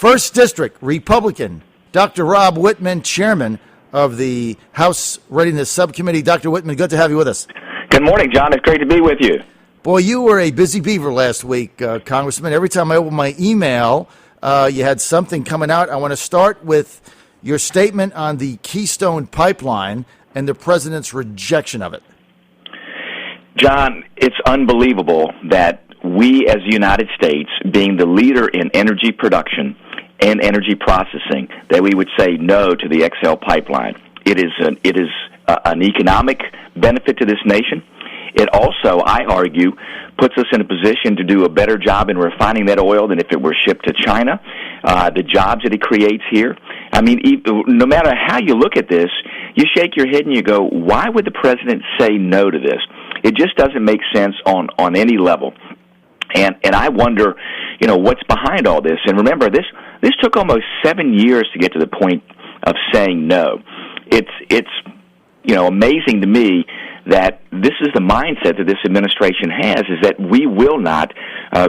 First District Republican, Dr. Rob Wittman, chairman of the House Readiness Subcommittee. Dr. Wittman, good to have you with us. Good morning, John. It's great to be with you. Boy, you were a busy beaver last week, Congressman. Every time I open my email, you had something coming out. I want to start with your statement on the Keystone Pipeline and the president's rejection of it. John, it's unbelievable that we as the United States, being the leader in energy production and energy processing, that we would say no to the XL pipeline. It is an economic benefit to this nation. It also, I argue, puts us in a position to do a better job in refining that oil than if it were shipped to China. The jobs that it creates here. I mean, no matter how you look at this, you shake your head and you go, why would the president say no to this? It just doesn't make sense on any level. And I wonder, what's behind all this. And remember, this took almost 7 years to get to the point of saying no. It's amazing to me that this is the mindset that this administration has, is that we will not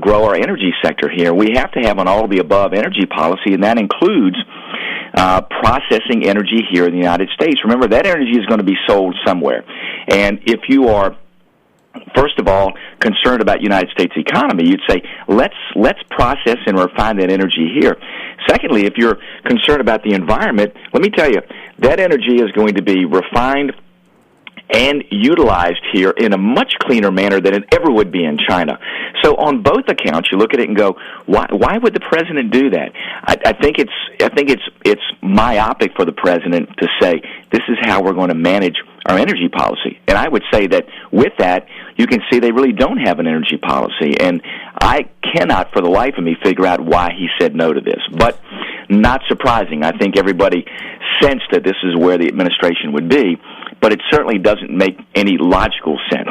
grow our energy sector here. We have to have an all-of-the-above energy policy, and that includes processing energy here in the United States. Remember, that energy is going to be sold somewhere. And if you are, first of all, concerned about United States economy, you'd say, let's process and refine that energy here. Secondly, if you're concerned about the environment, let me tell you, that energy is going to be refined and utilized here in a much cleaner manner than it ever would be in China. So on both accounts, you look at it and go, why would the president do that? I think it's myopic for the president to say this is how we're going to manage our energy policy. And I would say that with that, you can see they really don't have an energy policy. And I cannot for the life of me figure out why he said no to this. But not surprising. I think everybody sensed that this is where the administration would be, but it certainly doesn't make any logical sense.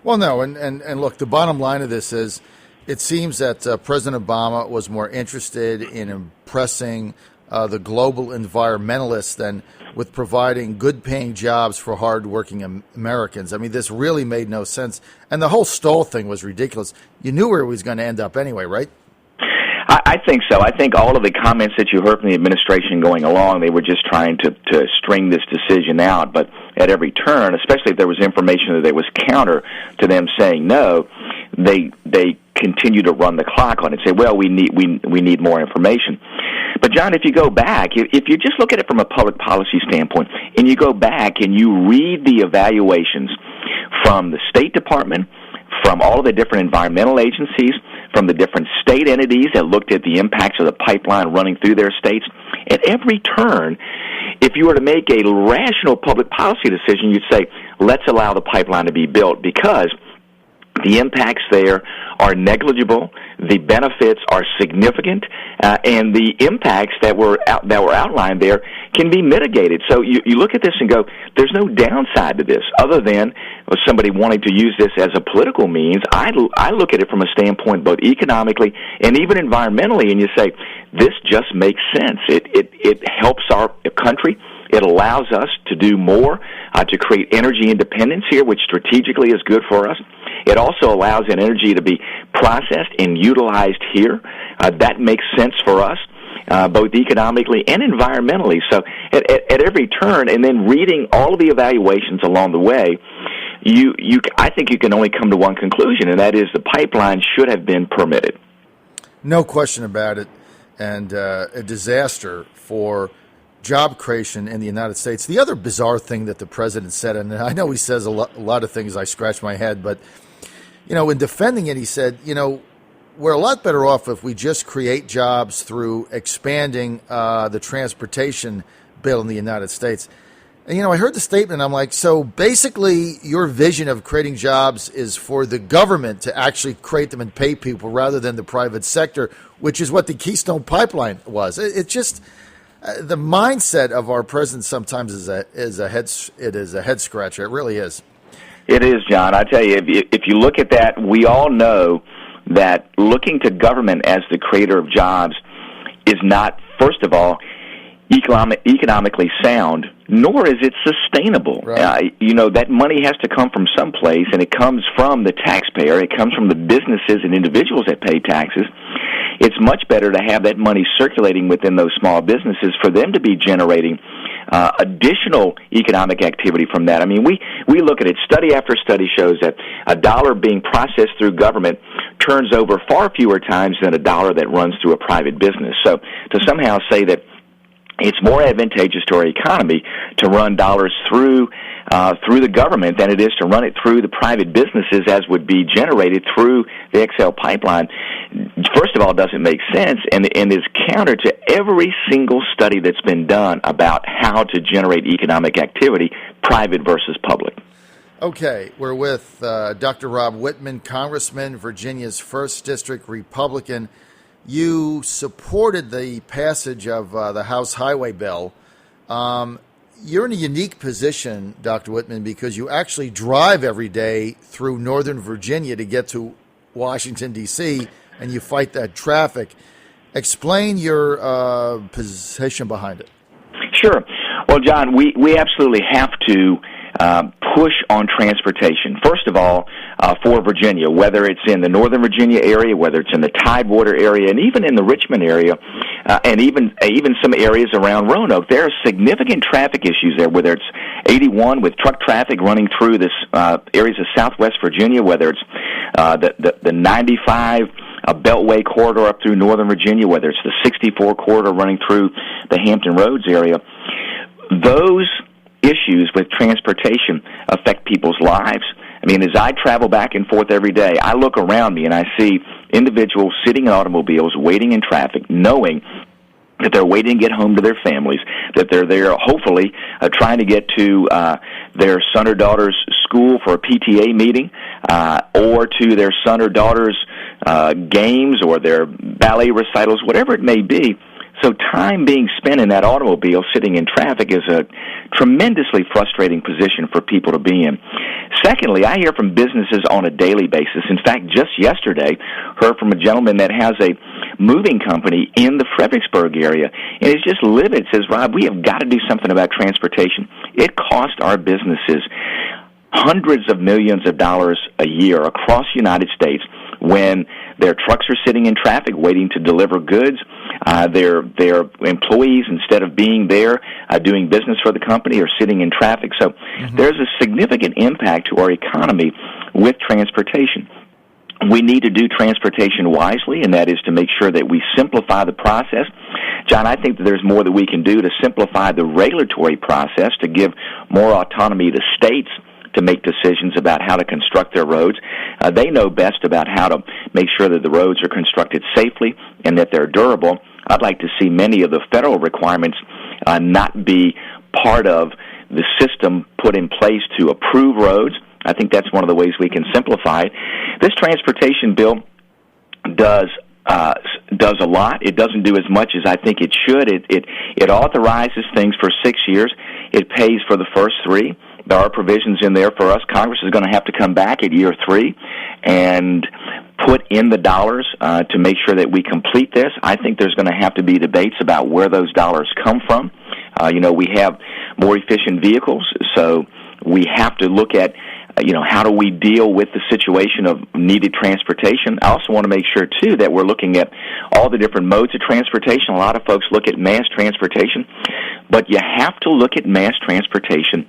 Well, no, and look, the bottom line of this is it seems that President Obama was more interested in impressing the global environmentalists than with providing good-paying jobs for hard-working Americans. I mean, this really made no sense. And the whole stall thing was ridiculous. You knew where it was going to end up anyway, right? I think so. I think all of the comments that you heard from the administration going along, they were just trying to string this decision out. But at every turn, especially if there was information that there was counter to them saying no, they continue to run the clock on it and say, well, we need more information. But, John, if you go back, if you just look at it from a public policy standpoint, and you go back and you read the evaluations from the State Department, from all of the different environmental agencies, from the different state entities that looked at the impacts of the pipeline running through their states, at every turn, if you were to make a rational public policy decision, you'd say, let's allow the pipeline to be built because the impacts there are negligible, the benefits are significant, and the impacts that were outlined there can be mitigated. So you look at this and go, there's no downside to this other than somebody wanting to use this as a political means. I look at it from a standpoint both economically and even environmentally, and you say, this just makes sense. It helps our country. It allows us to do more to create energy independence here, which strategically is good for us. It also allows that energy to be processed and utilized here. That makes sense for us, both economically and environmentally. So at every turn, and then reading all of the evaluations along the way, I think you can only come to one conclusion, and that is the pipeline should have been permitted. No question about it, and a disaster for job creation in the United States. The other bizarre thing that the president said, and I know he says a lot of things, I scratch my head, but, in defending it, he said, we're a lot better off if we just create jobs through expanding the transportation bill in the United States. And, I heard the statement, and I'm like, so basically your vision of creating jobs is for the government to actually create them and pay people rather than the private sector, which is what the Keystone Pipeline was. It just... the mindset of our president sometimes is a head scratcher. It really is. It is, John. I tell you, if you look at that, we all know that looking to government as the creator of jobs is not, first of all, economically sound, nor is it sustainable. Right. That money has to come from someplace, and it comes from the taxpayer. It comes from the businesses and individuals that pay taxes. it's much better to have that money circulating within those small businesses for them to be generating additional economic activity from that. I mean, we look at it. Study after study shows that a dollar being processed through government turns over far fewer times than a dollar that runs through a private business. So to somehow say that it's more advantageous to our economy to run dollars through the government than it is to run it through the private businesses as would be generated through the XL pipeline, first of all, doesn't make sense and is counter to every single study that's been done about how to generate economic activity, private versus public. Okay, we're with Dr. Rob Wittman, Congressman, Virginia's 1st District Republican. You supported the passage of the House Highway Bill. You're in a unique position, Dr. Wittman, because you actually drive every day through Northern Virginia to get to Washington, D.C., and you fight that traffic. Explain your position behind it. Sure. Well, John, we absolutely have to push on transportation. First of all, for Virginia, whether it's in the Northern Virginia area, whether it's in the Tidewater area, and even in the Richmond area, and even some areas around Roanoke, there are significant traffic issues there, whether it's 81 with truck traffic running through this areas of Southwest Virginia, whether it's the 95 Beltway corridor up through Northern Virginia, whether it's the 64 corridor running through the Hampton Roads area. Those issues with transportation affect people's lives. I mean, as I travel back and forth every day, I look around me and I see individuals sitting in automobiles, waiting in traffic, knowing that they're waiting to get home to their families, that they're there hopefully trying to get to their son or daughter's school for a PTA meeting or to their son or daughter's games or their ballet recitals, whatever it may be. So time being spent in that automobile sitting in traffic is a tremendously frustrating position for people to be in. Secondly, I hear from businesses on a daily basis. In fact, just yesterday, heard from a gentleman that has a moving company in the Fredericksburg area, and he's just livid. Says, Rob, we have got to do something about transportation. It costs our businesses hundreds of millions of dollars a year across the United States when their trucks are sitting in traffic waiting to deliver goods. Their employees, instead of being there doing business for the company, are sitting in traffic. So there's a significant impact to our economy with transportation. We need to do transportation wisely, and that is to make sure that we simplify the process. John, I think that there's more that we can do to simplify the regulatory process, to give more autonomy to states to make decisions about how to construct their roads. They know best about how to make sure that the roads are constructed safely and that they're durable. I'd like to see many of the federal requirements not be part of the system put in place to approve roads. I think that's one of the ways we can simplify it. This transportation bill does a lot. It doesn't do as much as I think it should. It authorizes things for 6 years. It pays for the first 3. There are provisions in there for us. Congress is going to have to come back at year 3 and put in the dollars to make sure that we complete this. I think there's going to have to be debates about where those dollars come from. We have more efficient vehicles, so we have to look at how do we deal with the situation of needed transportation. I also want to make sure, too, that we're looking at all the different modes of transportation. A lot of folks look at mass transportation, but you have to look at mass transportation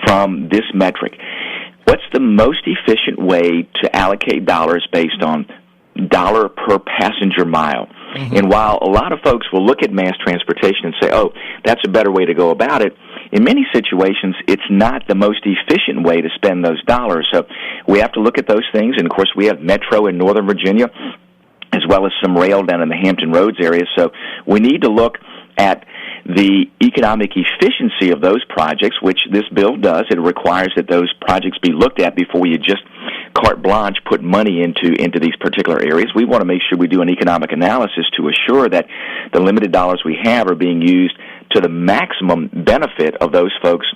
from this metric. What's the most efficient way to allocate dollars based on dollar per passenger mile? And while a lot of folks will look at mass transportation and say, oh, that's a better way to go about it, in many situations, it's not the most efficient way to spend those dollars. So we have to look at those things. And, of course, we have Metro in Northern Virginia as well as some rail down in the Hampton Roads area. So we need to look at the economic efficiency of those projects, which this bill does. It requires that those projects be looked at before you just carte blanche put money into these particular areas. We want to make sure we do an economic analysis to assure that the limited dollars we have are being used to the maximum benefit of those folks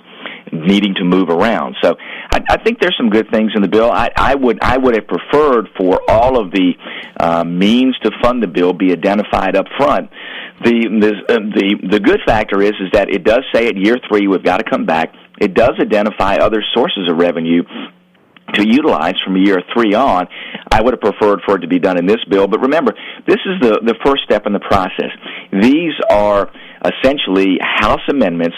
needing to move around. So I think there's some good things in the bill. I would have preferred for all of the means to fund the bill be identified up front. The good factor is that it does say at year 3 we've got to come back. It does identify other sources of revenue to utilize from year 3 on. I would have preferred for it to be done in this bill, but remember, this is the first step in the process. These are essentially House amendments.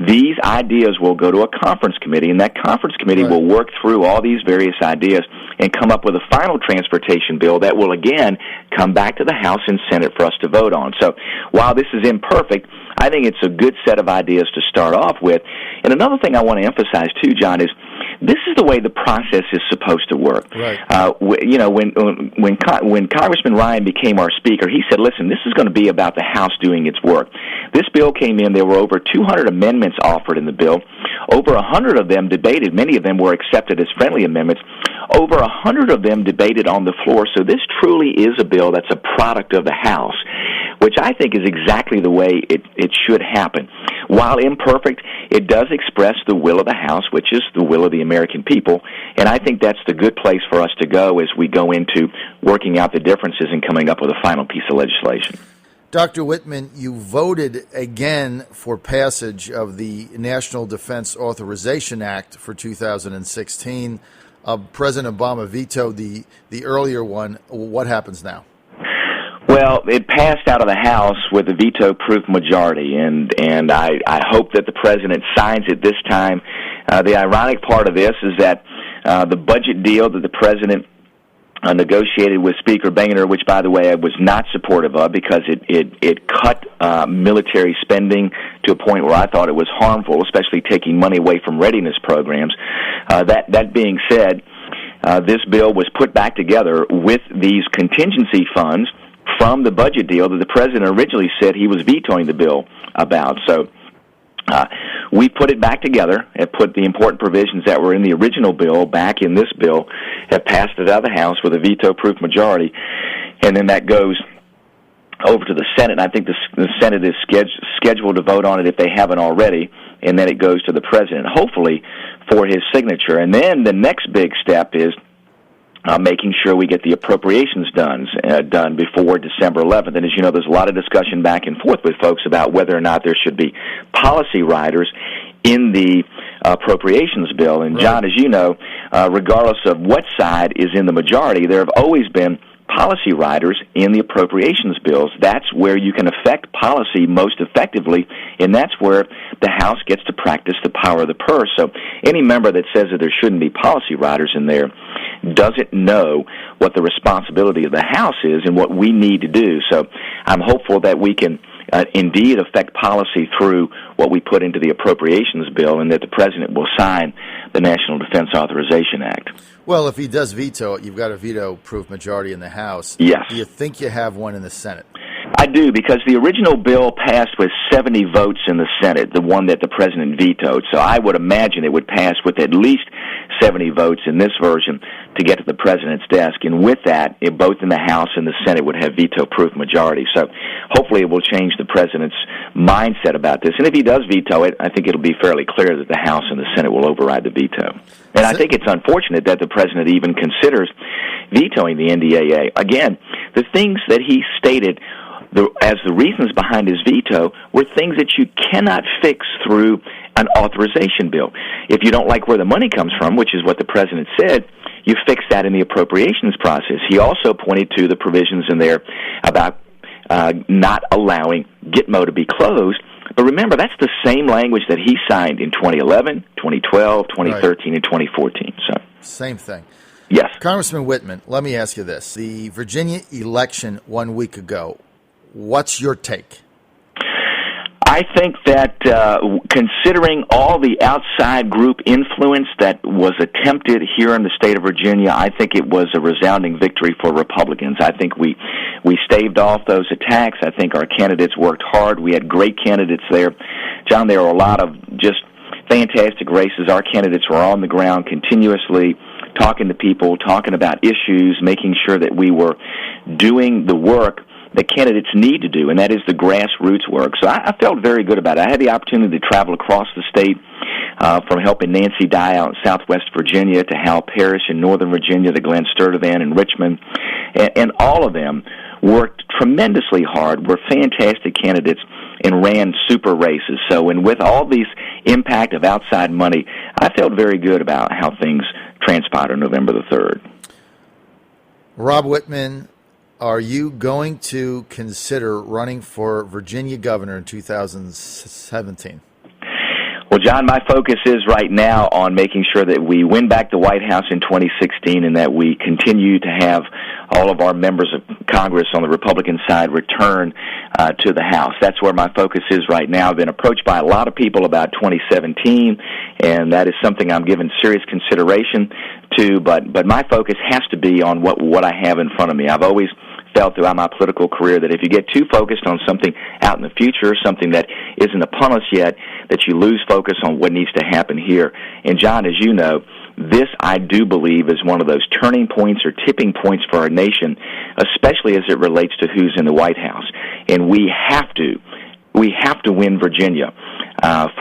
These ideas will go to a conference committee, and that conference committee will work through all these various ideas and come up with a final transportation bill that will, again, come back to the House and Senate for us to vote on. So while this is imperfect, I think it's a good set of ideas to start off with. And another thing I want to emphasize, too, John, is this is the way the process is supposed to work. Right. When Congressman Ryan became our speaker, he said, listen, this is going to be about the House doing its work. This bill came in. There were over 200 amendments offered in the bill. Over 100 of them debated. Many of them were accepted as friendly amendments. Over 100 of them debated on the floor. So this truly is a bill that's a product of the House, which I think is exactly the way it should happen. While imperfect, it does express the will of the House, which is the will of the American people, and I think that's the good place for us to go as we go into working out the differences and coming up with a final piece of legislation. Dr. Wittman, you voted again for passage of the National Defense Authorization Act for 2016. President Obama vetoed the earlier one. What happens now? Well, it passed out of the House with a veto-proof majority, and I hope that the President signs it this time. The ironic part of this is that the budget deal that the President negotiated with Speaker Boehner, which, by the way, I was not supportive of because it cut military spending to a point where I thought it was harmful, especially taking money away from readiness programs. That being said, this bill was put back together with these contingency funds from the budget deal that the President originally said he was vetoing the bill about. So we put it back together and put the important provisions that were in the original bill back in this bill, have passed it out of the House with a veto-proof majority, and then that goes over to the Senate. And I think the Senate is scheduled to vote on it if they haven't already, and then it goes to the President, hopefully for his signature. And then the next big step is making sure we get the appropriations done before December 11th. And as you know, there's a lot of discussion back and forth with folks about whether or not there should be policy riders in the appropriations bill. And John, as you know, regardless of what side is in the majority, there have always been policy riders in the appropriations bills. That's where you can affect policy most effectively, and that's where the House gets to practice the power of the purse. So any member that says that there shouldn't be policy riders in there doesn't know what the responsibility of the House is and what we need to do. So I'm hopeful that we can indeed affect policy through what we put into the appropriations bill, and that the President will sign the National Defense Authorization Act. Well, if he does veto it, you've got a veto-proof majority in the House. Yes. Do you think you have one in the Senate? I do, because the original bill passed with 70 votes in the Senate, the one that the President vetoed. So I would imagine it would pass with at least 70 votes in this version to get to the President's desk. And with that, both in the House and the Senate would have veto-proof majority. So hopefully it will change the President's mindset about this. And if he does veto it, I think it'll be fairly clear that the House and the Senate will override the veto. And I think it's unfortunate that the President even considers vetoing the NDAA. Again, the things that he stated as the reasons behind his veto were things that you cannot fix through an authorization bill. If you don't like where the money comes from, which is what the President said, you fix that in the appropriations process. He also pointed to the provisions in there about not allowing Gitmo to be closed. But remember, that's the same language that he signed in 2011, 2012, 2013, and 2014. So same thing. Yes. Congressman Wittman, let me ask you this. The Virginia election 1 week ago, what's your take? I think that considering all the outside group influence that was attempted here in the state of Virginia, I think it was a resounding victory for Republicans. I think we staved off those attacks. I think our candidates worked hard. We had great candidates there. John, there were a lot of just fantastic races. Our candidates were on the ground continuously, talking to people, talking about issues, making sure that we were doing the work that candidates need to do, and that is the grassroots work. So I felt very good about it. I had the opportunity to travel across the state, from helping Nancy Dye out in southwest Virginia to Hal Parrish in northern Virginia to Glenn Sturtevant in Richmond, and all of them worked tremendously hard, were fantastic candidates, and ran super races. So, and with all these impact of outside money, I felt very good about how things transpired on November the 3rd. Rob Wittman, are you going to consider running for Virginia governor in 2017? Well, John, my focus is right now on making sure that we win back the White House in 2016 and that we continue to have all of our members of Congress on the Republican side return to the House. That's where my focus is right now. I've been approached by a lot of people about 2017, and that is something I'm giving serious consideration to, but my focus has to be on what I have in front of me. I've always felt throughout my political career that if you get too focused on something out in the future, something that isn't upon us yet, that you lose focus on what needs to happen here. And John, as you know, this, I do believe, is one of those turning points or tipping points for our nation, especially as it relates to who's in the White House. And we have to win Virginia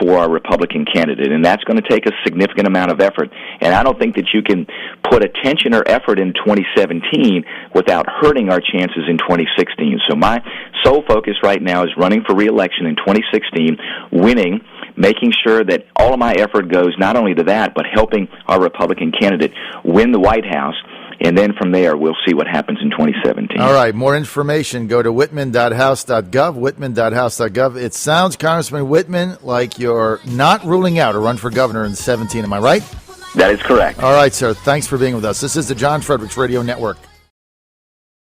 for our Republican candidate, and that's going to take a significant amount of effort. And I don't think that you can put attention or effort in 2017 without hurting our chances in 2016. So my sole focus right now is running for re-election in 2016, winning, making sure that all of my effort goes not only to that, but helping our Republican candidate win the White House. And then from there, we'll see what happens in 2017. All right, more information, go to whitman.house.gov, whitman.house.gov. It sounds, Congressman Wittman, like you're not ruling out a run for governor in 17. Am I right? That is correct. All right, sir. Thanks for being with us. This is the John Fredericks Radio Network.